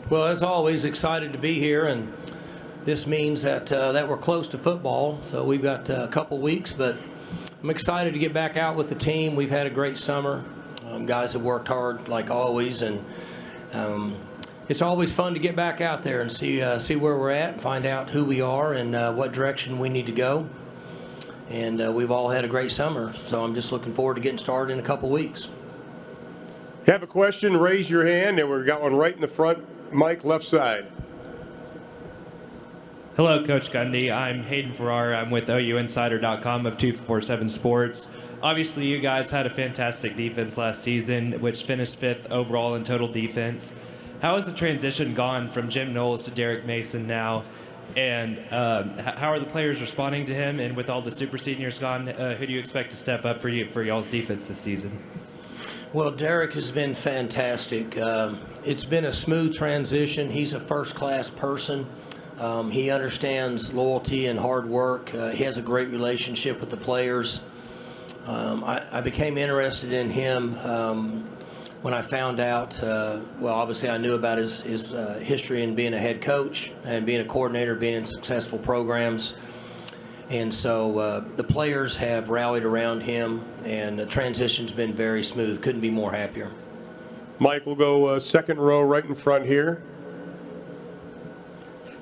Well, as always, excited to be here, and this means that we're close to football, so we've got a couple weeks, but I'm excited to get back out with the team. We've had a great summer. Guys have worked hard like always, and it's always fun to get back out there and see where we're at and find out who we are and what direction we need to go. And we've all had a great summer, so I'm just looking forward to getting started in a couple weeks. If you have a question, raise your hand, and we've got one right in the front. Mike, left side. Hello, Coach Gundy. I'm Hayden Farrar. I'm with OUinsider.com of 247 Sports. Obviously, you guys had a fantastic defense last season, which finished 5th overall in total defense. How has the transition gone from Jim Knowles to Derek Mason now? And how are the players responding to him? And with all the super seniors gone, who do you expect to step up for y'all's defense this season? Well, Derek has been fantastic. It's been a smooth transition. He's a first-class person. He understands loyalty and hard work. He has a great relationship with the players. I became interested in him when I found out, well, obviously I knew about his history in being a head coach and being a coordinator, being in successful programs. And so the players have rallied around him, and the transition's been very smooth. Couldn't be more happier. Mike, we'll go second row right in front here.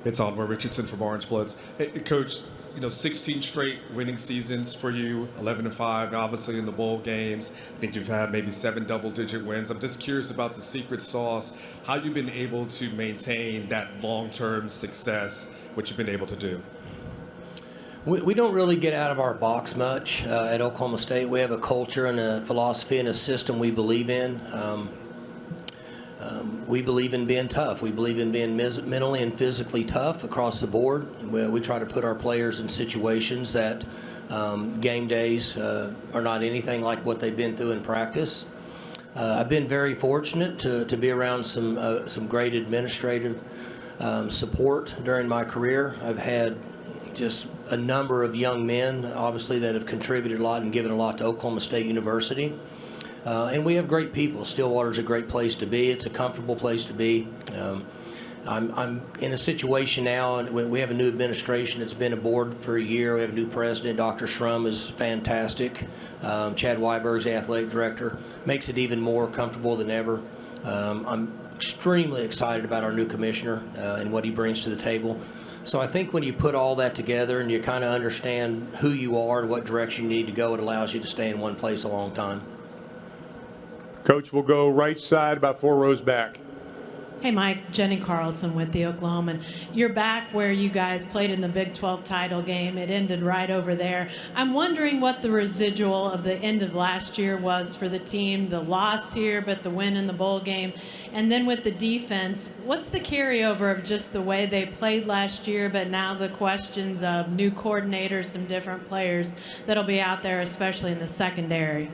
It's Oliver Richardson from Orange Bloods. Hey, Coach, 16 straight winning seasons for you, 11-5, obviously in the bowl games. I think you've had maybe 7 double-digit wins. I'm just curious about the secret sauce, how you've been able to maintain that long-term success, what you've been able to do. We don't really get out of our box much at Oklahoma State. We have a culture and a philosophy and a system we believe in. We believe in being tough. We believe in being mentally and physically tough across the board. We try to put our players in situations that game days are not anything like what they've been through in practice. I've been very fortunate to be around some great administrative support during my career. I've had just a number of young men, obviously, that have contributed a lot and given a lot to Oklahoma State University. And we have great people. Stillwater's a great place to be. It's a comfortable place to be. I'm in a situation now, and we have a new administration that's been aboard for a year. We have a new president. Dr. Shrum is fantastic. Chad Weiber's the athletic director. Makes it even more comfortable than ever. I'm extremely excited about our new commissioner and what he brings to the table. So I think when you put all that together and you kind of understand who you are and what direction you need to go, it allows you to stay in one place a long time. Coach, we'll go right side, about 4 rows back. Hey, Mike. Jenny Carlson with the Oklahoman. You're back where you guys played in the Big 12 title game. It ended right over there. I'm wondering what the residual of the end of last year was for the team, the loss here, but the win in the bowl game. And then with the defense, what's the carryover of just the way they played last year, but now the questions of new coordinators, some different players that'll be out there, especially in the secondary?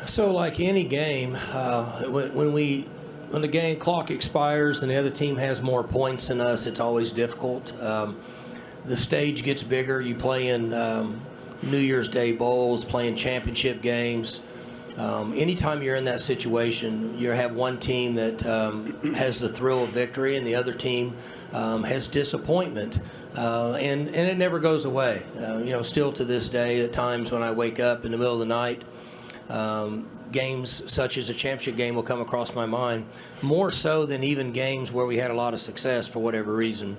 So like any game, when the game clock expires and the other team has more points than us, it's always difficult. The stage gets bigger. You play in New Year's Day bowls, playing championship games. Anytime you're in that situation, you have one team that has the thrill of victory and the other team has disappointment. And it never goes away. Still to this day, at times when I wake up in the middle of the night, games such as a championship game will come across my mind, more so than even games where we had a lot of success for whatever reason.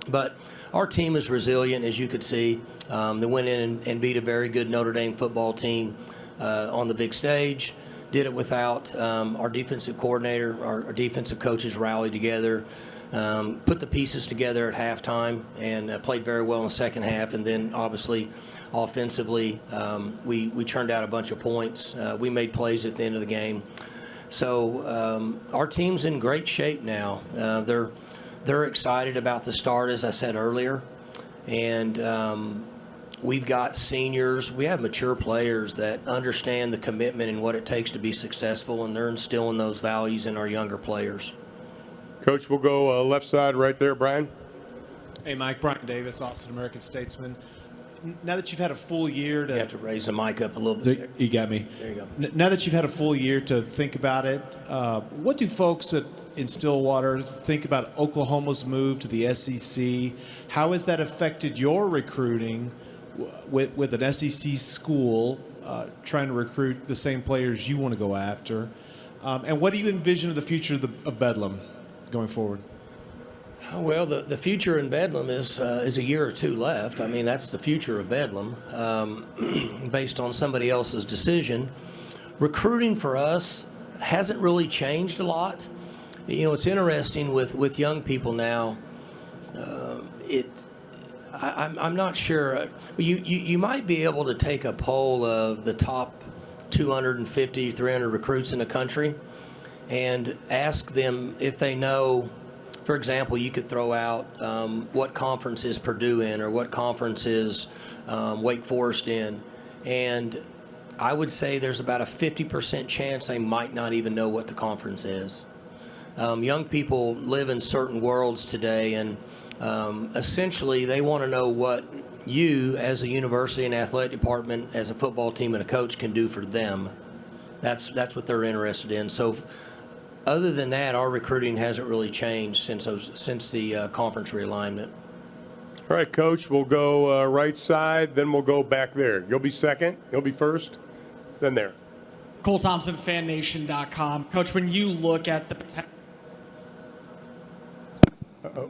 But our team is resilient, as you could see. They went in and beat a very good Notre Dame football team on the big stage. Did it without our defensive coordinator. Our defensive coaches rallied together, put the pieces together at halftime, and played very well in the second half. And then, obviously, offensively, we churned out a bunch of points. We made plays at the end of the game. So our team's in great shape now. They're excited about the start, as I said earlier. And we've got seniors. We have mature players that understand the commitment and what it takes to be successful, and they're instilling those values in our younger players. Coach, we'll go left side right there, Brian. Hey, Mike. Brian Davis, Austin American Statesman. Now that you've had a full year to... You have to raise the mic up a little bit. You got me. There you go. Now that you've had a full year to think about it, what do folks at in Stillwater. Think about Oklahoma's move to the SEC. How has that affected your recruiting with an SEC school trying to recruit the same players you want to go after? And what do you envision of the future of Bedlam going forward? Well, the future in Bedlam is a year or two left. I mean, that's the future of Bedlam, based on somebody else's decision. Recruiting for us hasn't really changed a lot. You know, it's interesting with young people now. I'm not sure. You might be able to take a poll of the top 250, 300 recruits in the country and ask them if they know. For example, you could throw out what conference is Purdue in or what conference is Wake Forest in. And I would say there's about a 50% chance they might not even know what the conference is. Young people live in certain worlds today, and essentially they want to know what you as a university and athletic department, as a football team and a coach can do for them. That's what they're interested in. So other than that, our recruiting hasn't really changed since the conference realignment. All right, Coach, we'll go right side, then we'll go back there. You'll be second, you'll be first, then there. Cole Thompson, FanNation.com. Coach, when you look at the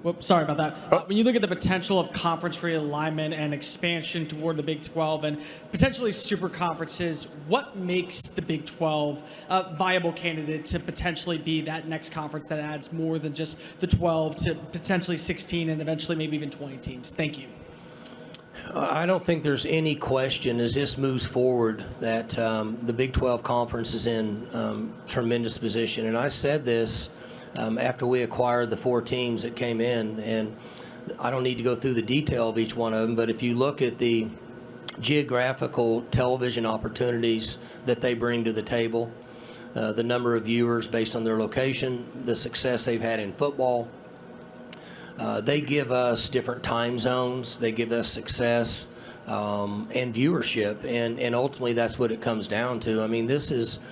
Whoops, sorry about that. When you look at the potential of conference realignment and expansion toward the Big 12 and potentially super conferences, what makes the Big 12 a viable candidate to potentially be that next conference that adds more than just the 12 to potentially 16 and eventually maybe even 20 teams? Thank you. I don't think there's any question as this moves forward that the Big 12 conference is in tremendous position. And I said this after we acquired the 4 teams that came in, and I don't need to go through the detail of each one of them, but if you look at the geographical television opportunities that they bring to the table, the number of viewers based on their location, the success they've had in football, they give us different time zones, they give us success and viewership, and ultimately that's what it comes down to. I mean, this is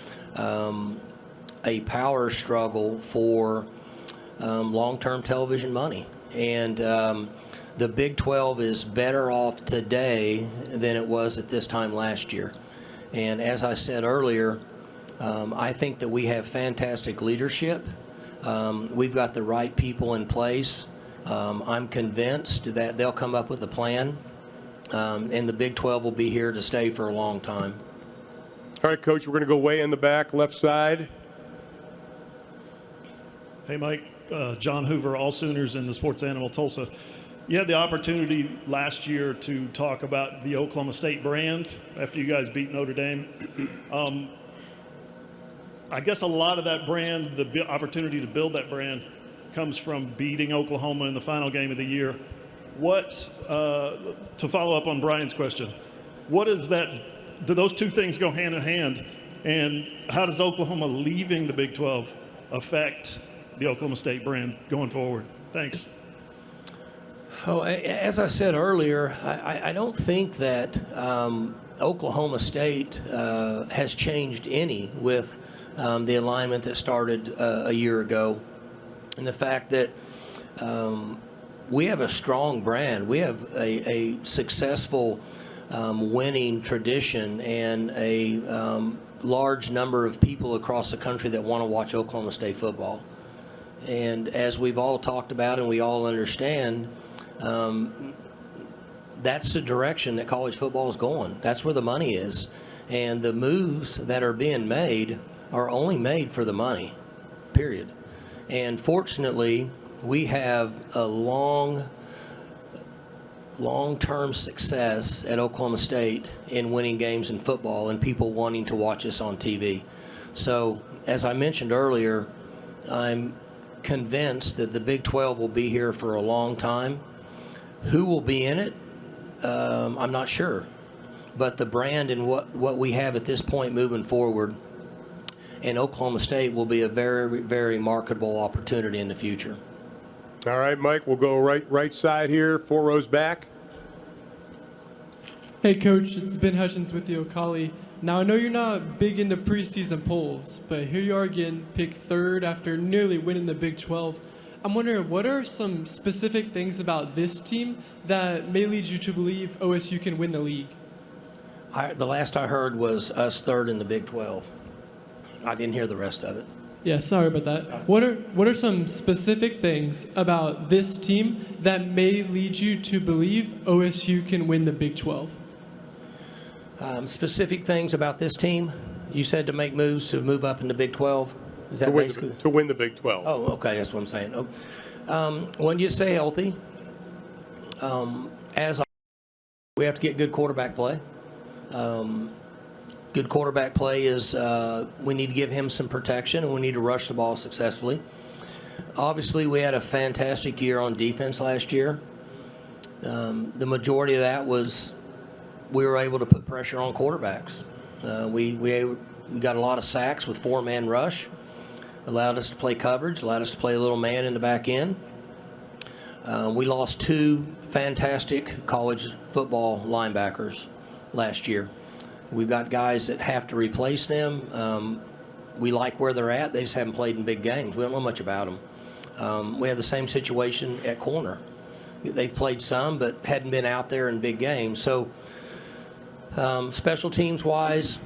a power struggle for long-term television money. And the Big 12 is better off today than it was at this time last year. And as I said earlier, I think that we have fantastic leadership. We've got the right people in place. I'm convinced that they'll come up with a plan, and the Big 12 will be here to stay for a long time. All right, Coach, we're going to go way in the back, left side. Hey, Mike. John Hoover, All Sooners in the Sports Animal, Tulsa. You had the opportunity last year to talk about the Oklahoma State brand after you guys beat Notre Dame. I guess a lot of that brand, the opportunity to build that brand, comes from beating Oklahoma in the final game of the year. What, to follow up on Brian's question, what is that, do those two things go hand in hand? And how does Oklahoma leaving the Big 12 affect the Oklahoma State brand going forward? Thanks. Oh, as I said earlier, I don't think that Oklahoma State has changed any with the alignment that started a year ago. And the fact that we have a strong brand. We have a successful winning tradition and a large number of people across the country that want to watch Oklahoma State football. And as we've all talked about and we all understand, that's the direction that college football is going. That's where the money is. And the moves that are being made are only made for the money, period. And fortunately, we have a long-term success at Oklahoma State in winning games in football and people wanting to watch us on TV. So, as I mentioned earlier, I'm convinced that the Big 12 will be here for a long time. Who will be in it? I'm not sure. But the brand and what we have at this point moving forward, and Oklahoma State will be a very, very marketable opportunity in the future. All right, Mike, we'll go right side here, 4 rows back. Hey, Coach, it's Ben Hutchins with the Ocali Now, I know you're not big into preseason polls, but here you are getting picked third after nearly winning the Big 12. I'm wondering, what are some specific things about this team that may lead you to believe OSU can win the league? The last I heard was us third in the Big 12. I didn't hear the rest of it. Yeah, sorry about that. What are some specific things about this team that may lead you to believe OSU can win the Big 12? Specific things about this team? You said to make moves to move up in the Big 12? Is that basically? To win the Big 12. Oh, okay, that's what I'm saying. When you stay healthy, we have to get good quarterback play. Good quarterback play is we need to give him some protection, and we need to rush the ball successfully. Obviously, we had a fantastic year on defense last year. The majority of that was we were able to put pressure on quarterbacks. We got a lot of sacks with four-man rush, allowed us to play coverage, allowed us to play a little man in the back end. We lost two fantastic college football linebackers last year. We've got guys that have to replace them. We like where they're at. They just haven't played in big games. We don't know much about them. We have the same situation at corner. They've played some, but hadn't been out there in big games. So special teams-wise,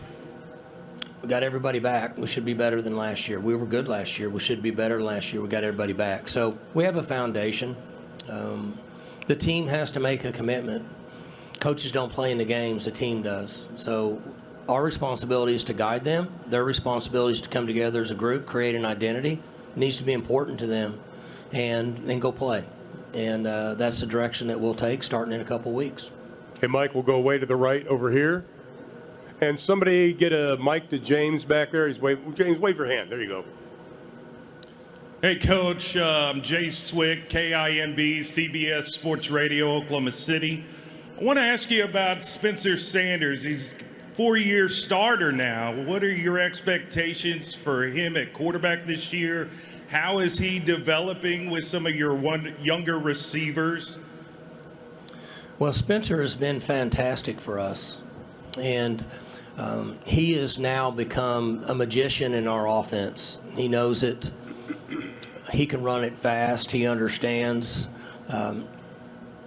we got everybody back. We should be better than last year. We were good last year. We should be better than last year. We got everybody back. So we have a foundation. The team has to make a commitment. Coaches don't play in the games, the team does. So our responsibility is to guide them. Their responsibility is to come together as a group, create an identity. It needs to be important to them, and then go play. And that's the direction that we'll take starting in a couple weeks. Okay, Mike, we'll go way to the right over here. And somebody get a mic to James back there. James, wave your hand. There you go. Hey, Coach. I'm Jay Swick, KIMB, CBS Sports Radio, Oklahoma City. I want to ask you about Spencer Sanders. He's a 4-year starter now. What are your expectations for him at quarterback this year? How is he developing with some of your younger receivers? Well, Spencer has been fantastic for us. And he has now become a magician in our offense. He knows it. He can run it fast. He understands.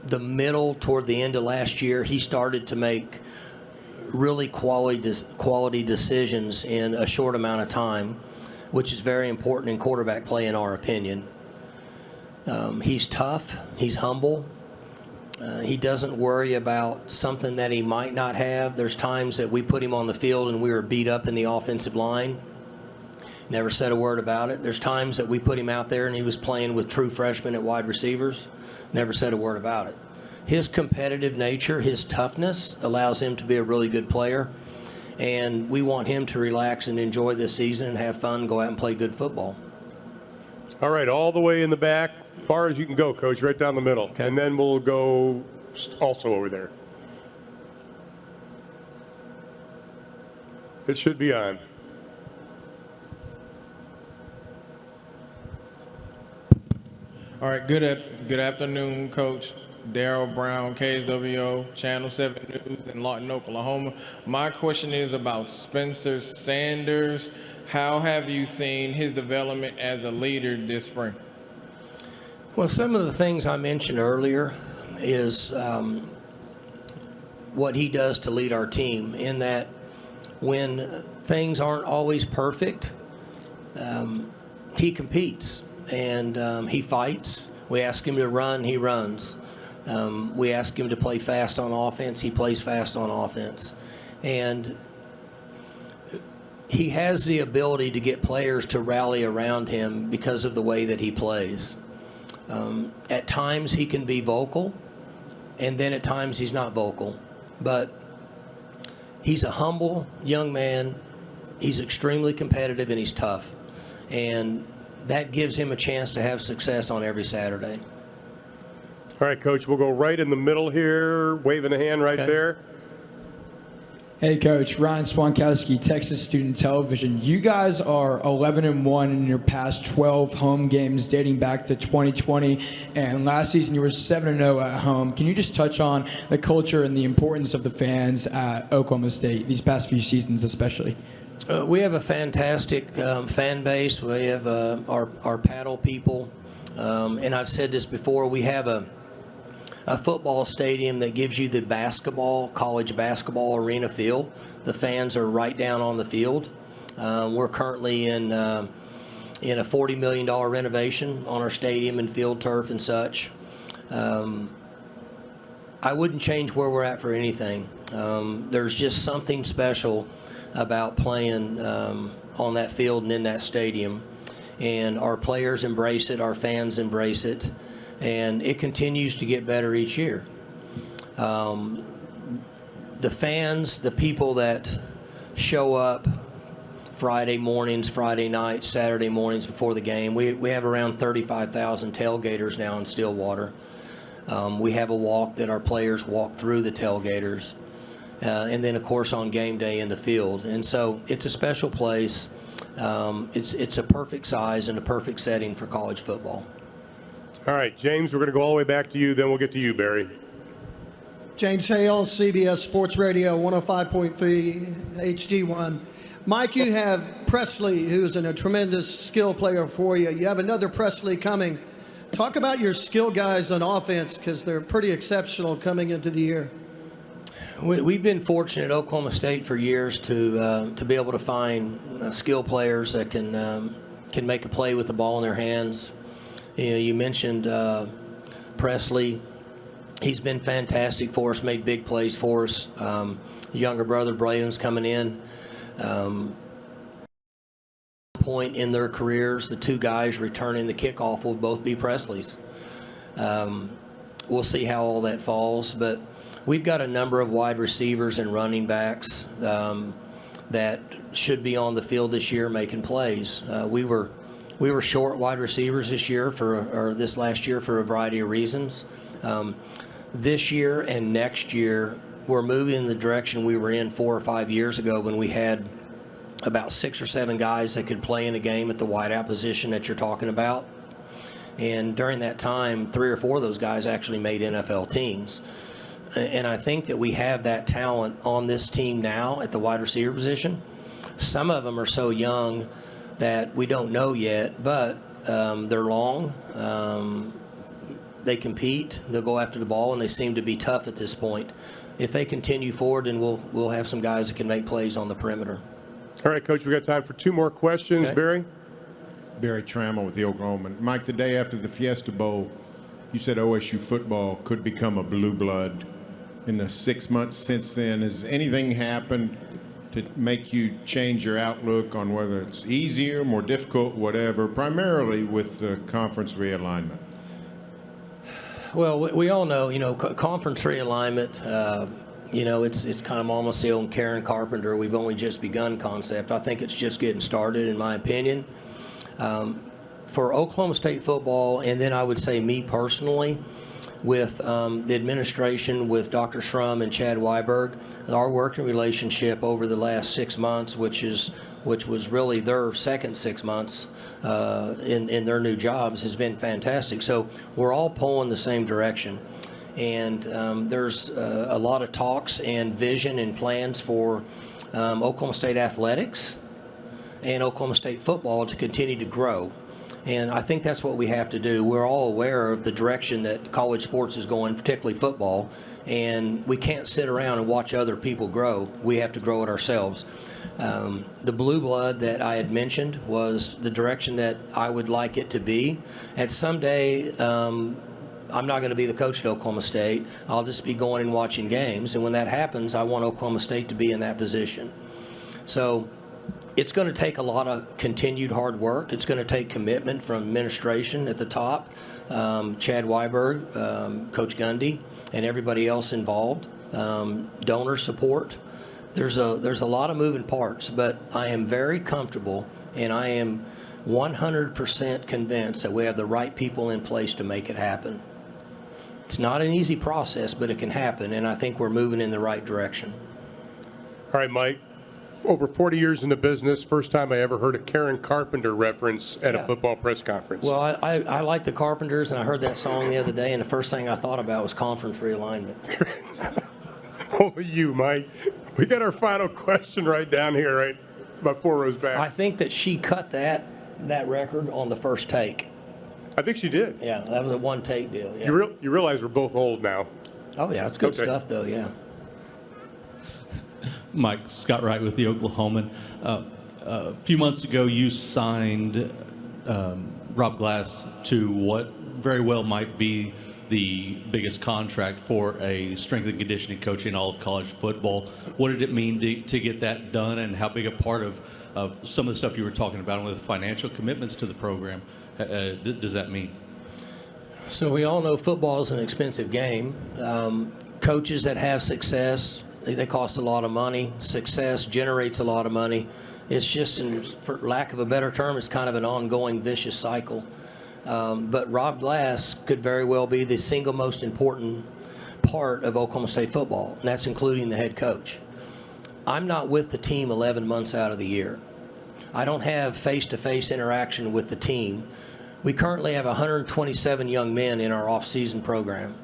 The middle toward the end of last year, he started to make really quality decisions in a short amount of time, which is very important in quarterback play, in our opinion. He's tough. He's humble. He doesn't worry about something that he might not have. There's times that we put him on the field and we were beat up in the offensive line. Never said a word about it. There's times that we put him out there and he was playing with true freshmen at wide receivers. Never said a word about it. His competitive nature, his toughness allows him to be a really good player. And we want him to relax and enjoy this season and have fun, go out and play good football. All right, all the way in the back, far as you can go, Coach, right down the middle. Okay. And then we'll go also over there. It should be on. All right, good afternoon, Coach. Darryl Brown, KSWO, Channel 7 News in Lawton, Oklahoma. My question is about Spencer Sanders. How have you seen his development as a leader this spring? Well, some of the things I mentioned earlier is what he does to lead our team, in that when things aren't always perfect, he competes and he fights. We ask him to run, he runs. We ask him to play fast on offense, he plays fast on offense. And he has the ability to get players to rally around him because of the way that he plays. At times he can be vocal, and then at times he's not vocal. But he's a humble young man. He's extremely competitive, and he's tough. And that gives him a chance to have success on every Saturday. All right, Coach, we'll go right in the middle here, waving a hand right Okay. there. Hey, Coach. Ryan Swankowski, Texas Student Television. You guys are 11-1 in your past 12 home games dating back to 2020, and last season you were 7-0 at home. Can you just touch on the culture and the importance of the fans at Oklahoma State these past few seasons especially? We have a fantastic fan base. We have our paddle people, and I've said this before, we have a football stadium that gives you the college basketball arena feel. The fans are right down on the field. We're currently in a $40 million renovation on our stadium and field turf and such. I wouldn't change where we're at for anything. There's just something special about playing on that field and in that stadium. And our players embrace it, our fans embrace it. And it continues to get better each year. The fans, the people that show up Friday mornings, Friday nights, Saturday mornings before the game, we have around 35,000 tailgaters now in Stillwater. We have a walk that our players walk through the tailgaters. And then, of course, on game day in the field. And so it's a special place. It's a perfect size and a perfect setting for college football. All right, James, we're going to go all the way back to you, then we'll get to you, Barry. James Hale, CBS Sports Radio, 105.3 HD1. Mike, you have Presley, who's a tremendous skill player for you. You have another Presley coming. Talk about your skill guys on offense, because they're pretty exceptional coming into the year. We've been fortunate at Oklahoma State for years to be able to find skill players that can make a play with the ball in their hands. You mentioned Presley. He's been fantastic for us, made big plays for us. Younger brother Braylon's coming in. Point in their careers, the two guys returning the kickoff will both be Presley's. We'll see how all that falls, but we've got a number of wide receivers and running backs that should be on the field this year making plays. We were short wide receivers this last year for a variety of reasons. This year and next year, we're moving in the direction we were in 4 or 5 years ago when we had about 6 or 7 guys that could play in a game at the wideout position that you're talking about. And during that time, 3 or 4 of those guys actually made NFL teams. And I think that we have that talent on this team now at the wide receiver position. Some of them are so young that we don't know yet, but they're long. They compete. They'll go after the ball, and they seem to be tough at this point. If they continue forward, then we'll have some guys that can make plays on the perimeter. All right, Coach, we got time for 2 more questions. Okay. Barry? Barry Trammell with the Oklahoma. Mike, the day after the Fiesta Bowl, you said OSU football could become a blue blood. In the 6 months since then, has anything happened to make you change your outlook on whether it's easier, more difficult, whatever, primarily with the conference realignment? Well, we all know, conference realignment, it's kind of almost the old Karen Carpenter, we've only just begun concept. I think it's just getting started, in my opinion. For Oklahoma State football, and then I would say me personally, with the administration, with Dr. Shrum and Chad Weiberg, our working relationship over the last 6 months, which was really their second 6 months in their new jobs, has been fantastic. So we're all pulling the same direction. And there's a lot of talks and vision and plans for Oklahoma State athletics and Oklahoma State football to continue to grow. And I think that's what we have to do. We're all aware of the direction that college sports is going, particularly football, and we can't sit around and watch other people grow. We have to grow it ourselves. The blue blood that I had mentioned was the direction that I would like it to be. And someday, I'm not going to be the coach at Oklahoma State. I'll just be going and watching games. And when that happens, I want Oklahoma State to be in that position. So it's going to take a lot of continued hard work. It's going to take commitment from administration at the top, Chad Weiberg, Coach Gundy, and everybody else involved, donor support. There's a lot of moving parts, but I am very comfortable, and I am 100% convinced that we have the right people in place to make it happen. It's not an easy process, but it can happen, and I think we're moving in the right direction. All right, Mike. Over 40 years in the business, first time I ever heard a Karen Carpenter reference at a football press conference. Well, I like the Carpenters, and I heard that song the other day, and the first thing I thought about was conference realignment. Only you, Mike. We got our final question right down here, right about 4 rows back. I think that she cut that record on the first take. I think she did. Yeah, that was a one-take deal. Yeah. You realize we're both old now. Oh, yeah, it's good stuff, though, yeah. Mike, Scott Wright with the Oklahoman. A few months ago, you signed Rob Glass to what very well might be the biggest contract for a strength and conditioning coach in all of college football. What did it mean to get that done, and how big a part of some of the stuff you were talking about with financial commitments to the program does that mean? So we all know football is an expensive game. Coaches that have success, they cost a lot of money. Success generates a lot of money. It's just, for lack of a better term, it's kind of an ongoing vicious cycle. But Rob Glass could very well be the single most important part of Oklahoma State football, and that's including the head coach. I'm not with the team 11 months out of the year. I don't have face-to-face interaction with the team. We currently have 127 young men in our off-season program,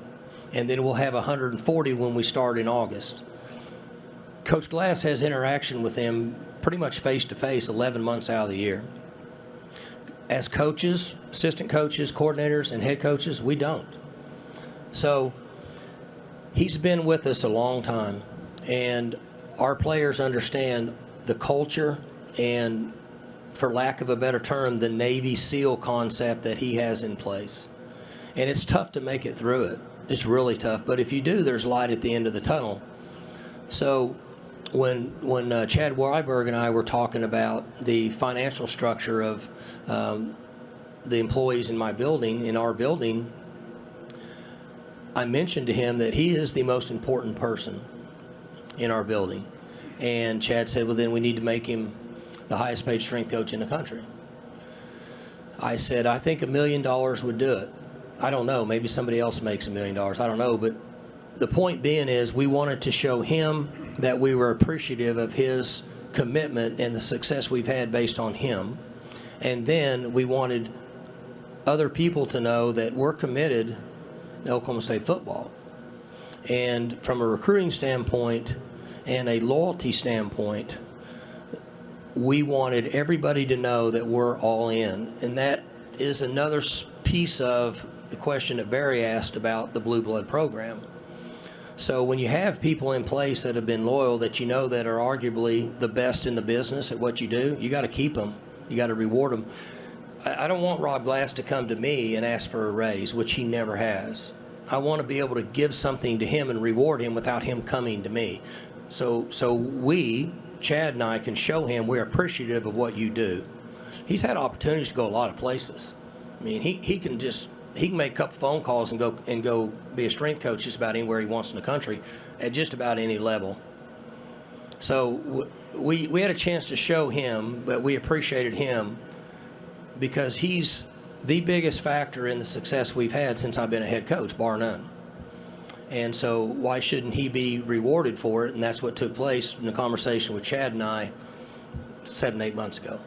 and then we'll have 140 when we start in August. Coach Glass has interaction with them pretty much face-to-face 11 months out of the year. As coaches, assistant coaches, coordinators, and head coaches, we don't. So he's been with us a long time, and our players understand the culture and, for lack of a better term, the Navy SEAL concept that he has in place. And it's tough to make it through it. It's really tough. But if you do, there's light at the end of the tunnel. So when Chad Weiberg and I were talking about the financial structure of the employees in our building, I mentioned to him that he is the most important person in our building. And Chad said, well, then we need to make him the highest paid strength coach in the country. I said, I think $1 million would do it. I don't know, maybe somebody else makes $1 million, I don't know, but the point being is we wanted to show him that we were appreciative of his commitment and the success we've had based on him. And then we wanted other people to know that we're committed to Oklahoma State football. And from a recruiting standpoint and a loyalty standpoint, we wanted everybody to know that we're all in. And that is another piece of the question that Barry asked about the Blue Blood program. So when you have people in place that have been loyal, that you know that are arguably the best in the business at what you do, you got to keep them. You got to reward them. I don't want Rob Glass to come to me and ask for a raise, which he never has. I want to be able to give something to him and reward him without him coming to me. So we, Chad and I, can show him we're appreciative of what you do. He's had opportunities to go a lot of places. I mean, he can make a couple phone calls and go be a strength coach just about anywhere he wants in the country at just about any level. So we had a chance to show him, but we appreciated him because he's the biggest factor in the success we've had since I've been a head coach, bar none. And so why shouldn't he be rewarded for it? And that's what took place in the conversation with Chad and I 7-8 months ago.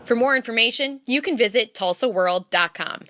For more information, you can visit tulsaworld.com.